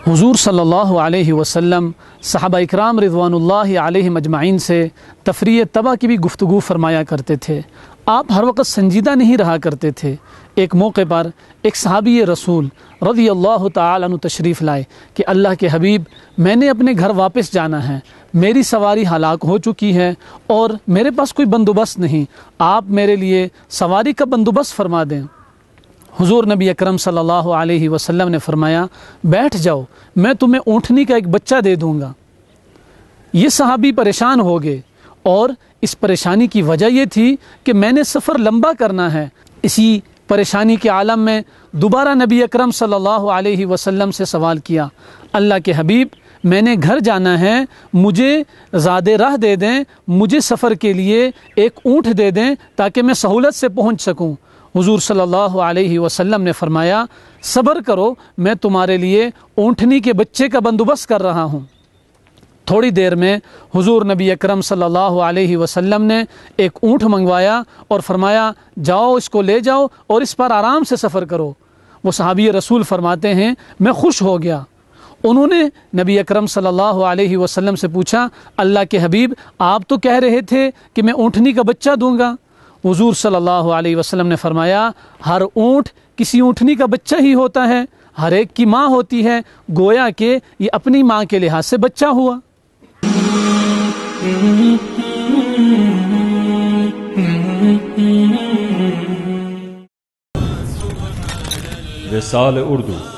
حضور صلی اللہ علیہ وسلم صحابہ اکرام رضوان اللہ علیہم اجمعین سے تفریح طبع کی بھی گفتگو فرمایا کرتے تھے۔ آپ ہر وقت سنجیدہ نہیں رہا کرتے تھے۔ ایک موقع پر ایک صحابی رسول رضی اللہ تعالیٰ عنہ تشریف لائے کہ اللہ کے حبیب، میں نے اپنے گھر واپس جانا ہے، میری سواری ہلاک ہو چکی ہے اور میرے پاس کوئی بندوبست نہیں، آپ میرے لیے سواری کا بندوبست فرما دیں۔ حضور نبی اکرم صلی اللہ علیہ وسلم نے فرمایا، بیٹھ جاؤ، میں تمہیں اونٹنی کا ایک بچہ دے دوں گا۔ یہ صحابی پریشان ہو گئے اور اس پریشانی کی وجہ یہ تھی کہ میں نے سفر لمبا کرنا ہے۔ اسی پریشانی کے عالم میں دوبارہ نبی اکرم صلی اللہ علیہ وسلم سے سوال کیا، اللہ کے حبیب، میں نے گھر جانا ہے، مجھے زاد راہ دے دیں، مجھے سفر کے لیے ایک اونٹ دے دیں تاکہ میں سہولت سے پہنچ سکوں۔ حضور صلی اللہ علیہ وسلم نے فرمایا، صبر کرو، میں تمہارے لیے اونٹنی کے بچے کا بندوبست کر رہا ہوں۔ تھوڑی دیر میں حضور نبی اکرم صلی اللہ علیہ وسلم نے ایک اونٹ منگوایا اور فرمایا، جاؤ اس کو لے جاؤ اور اس پر آرام سے سفر کرو۔ وہ صحابی رسول فرماتے ہیں، میں خوش ہو گیا۔ انہوں نے نبی اکرم صلی اللہ علیہ وسلم سے پوچھا، اللہ کے حبیب، آپ تو کہہ رہے تھے کہ میں اونٹنی کا بچہ دوں گا۔ حضور صلی اللہ علیہ وسلم نے فرمایا، ہر اونٹ کسی اونٹنی کا بچہ ہی ہوتا ہے، ہر ایک کی ماں ہوتی ہے، گویا کہ یہ اپنی ماں کے لحاظ سے بچہ ہوا۔ وصال اردو